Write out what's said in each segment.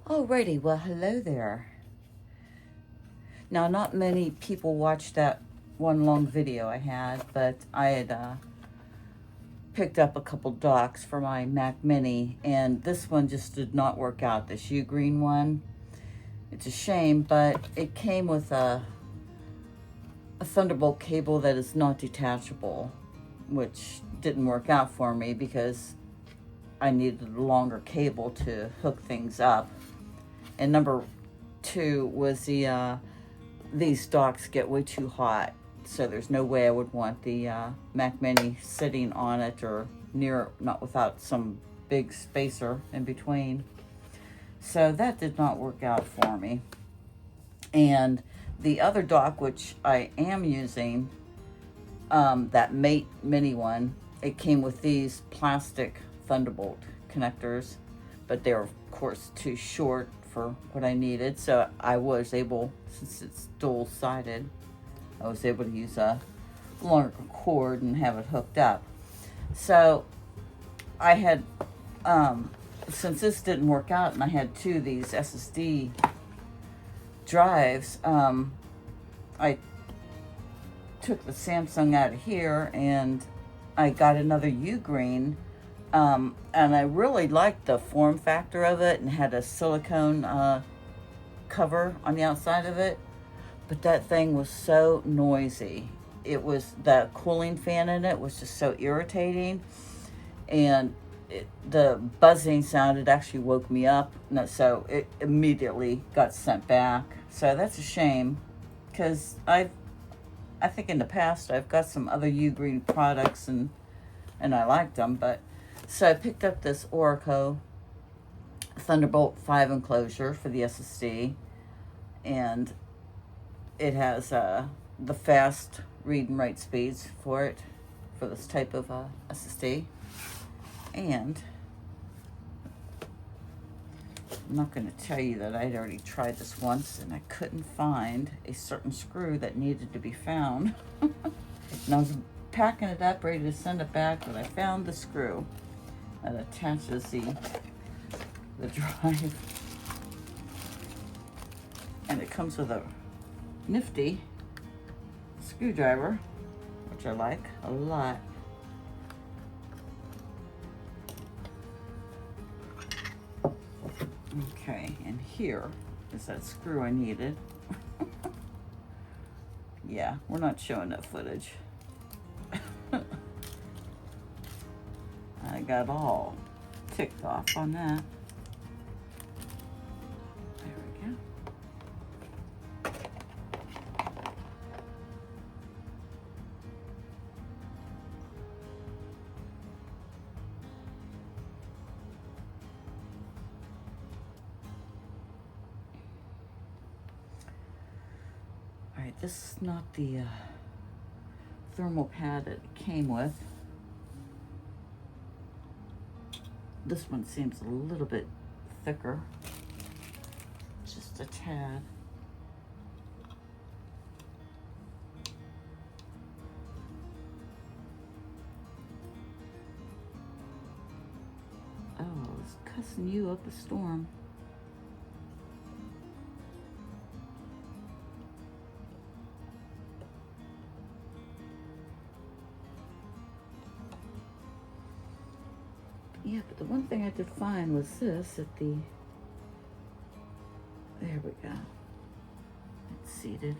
Alrighty, well, hello there. Now, not many people watched that one long video I had, but I had picked up a couple docks for my Mac Mini, and this one just did not work out, this U-green one. It's a shame, but it came with a Thunderbolt cable that is not detachable, which didn't work out for me because I needed a longer cable to hook things up. And number two was these docks get way too hot, so there's no way I would want the Mac Mini sitting on it or near, not without some big spacer in between. So that did not work out for me. And the other dock, which I am using, that Mate Mini one, it came with these plastic Thunderbolt connectors, but they're of course too short for what I needed. So I was able, since it's dual-sided, I was able to use a longer cord and have it hooked up. So I had, since this didn't work out and I had two of these SSD drives, I took the Samsung out of here and I got another U-green, and I really liked the form factor of it, and had a silicone cover on the outside of it, but that thing was so noisy. It was, the cooling fan in it was just so irritating, and the buzzing sound, it actually woke me up, so it immediately got sent back. So that's a shame, because I think in the past I've got some other U-green products and I liked them, but so I picked up this Orico Thunderbolt 5 enclosure for the SSD, and it has the fast read and write speeds for it, for this type of SSD. And I'm not going to tell you that I'd already tried this once and I couldn't find a certain screw that needed to be found. And I was packing it up, ready to send it back, but I found the screw that attaches the drive. And it comes with a nifty screwdriver, which I like a lot. Okay, and here is that screw I needed. Yeah, we're not showing that footage. I got all ticked off on that. There we go. All right, this is not the thermal pad that it came with. This one seems a little bit thicker, just a tad. Oh, it's cussing you up a storm. Yeah, but the one thing I did find was this at the, there we go, it's seated.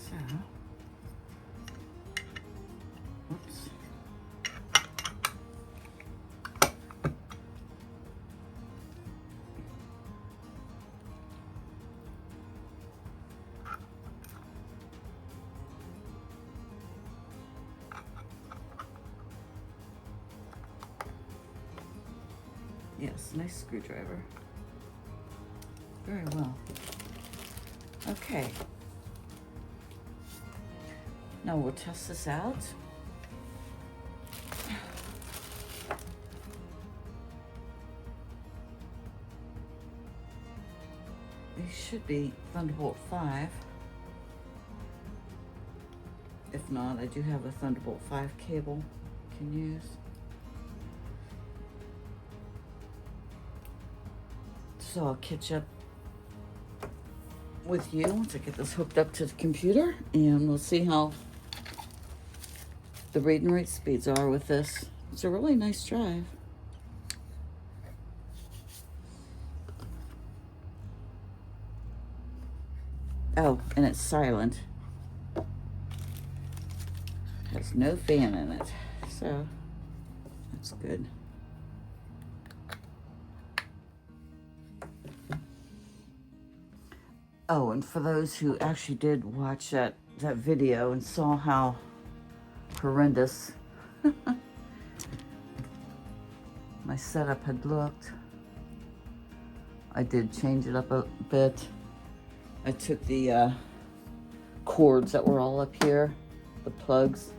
So, whoops. Yes, nice screwdriver. Very well. Okay. Now we'll test this out. These should be Thunderbolt 5. If not, I do have a Thunderbolt 5 cable I can use. So I'll catch up with you once I get this hooked up to the computer, and we'll see how the read and write speeds are with this. It's a really nice drive. Oh, and it's silent. Has no fan in it, so that's good. Oh, and for those who actually did watch that video and saw how horrendous my setup had looked, I did change it up a bit. I took the cords that were all up here, the plugs,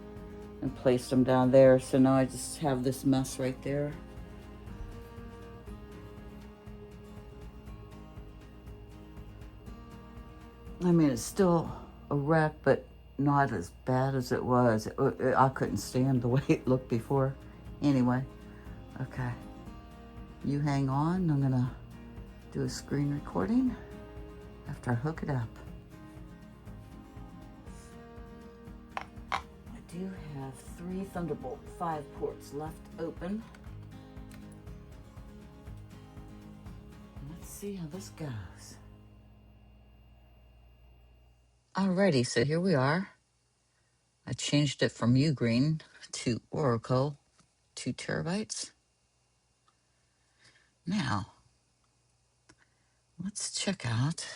and placed them down there. So now I just have this mess right there. I mean, it's still a wreck, but not as bad as it was. I couldn't stand the way it looked before. Anyway, okay. You hang on. I'm gonna do a screen recording after I hook it up. I do have 3 Thunderbolt 5 ports left open. Let's see how this goes. Alrighty, so here we are. I changed it from Ugreen to Orico 2 terabytes. Now, let's check out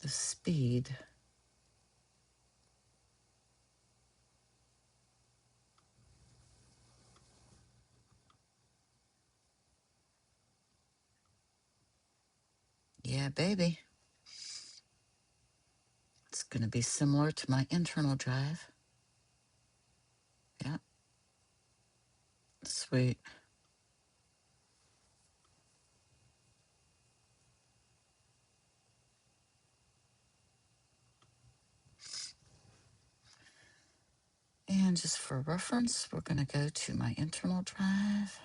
the speed. Yeah, baby. It's going to be similar to my internal drive. Yeah. Sweet. And just for reference, we're going to go to my internal drive.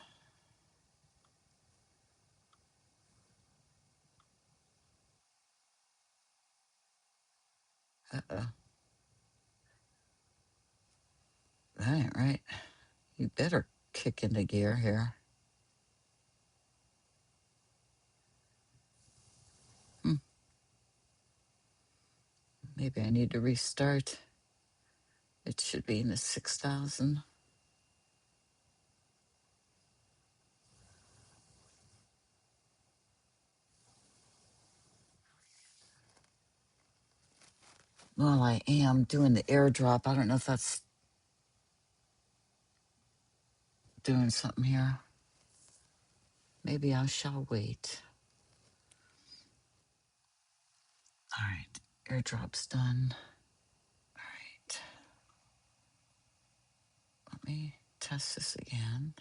Uh-oh. That ain't right. You better kick into gear here. Maybe I need to restart. It should be in the 6,000. Well, I am doing the airdrop. I don't know if that's doing something here. Maybe I shall wait. All right, airdrop's done. All right. Let me test this again.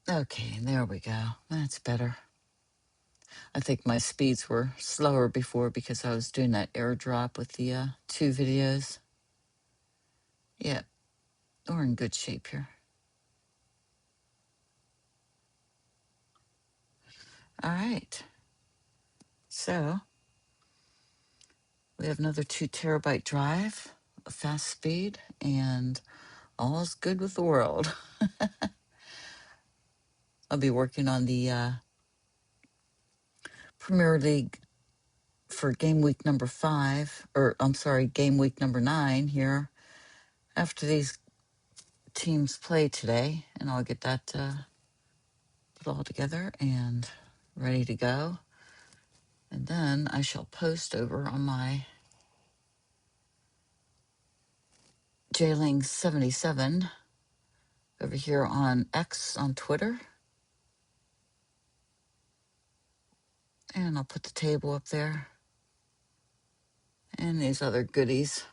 Okay, there we go. That's better. I think my speeds were slower before because I was doing that airdrop with the 2 videos. Yeah, we're in good shape here. All right. So we have another 2 terabyte drive, a fast speed, and all is good with the world. I'll be working on the Premier League for game week number 5, or I'm sorry, game week number 9 here after these teams play today, and I'll get that put all together and ready to go. And then I shall post over on my Jling77 over here on X on Twitter. And I'll put the table up there and these other goodies.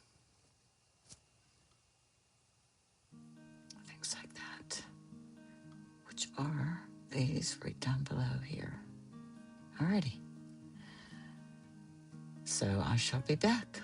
Things like that, which are these right down below here. Alrighty. So I shall be back.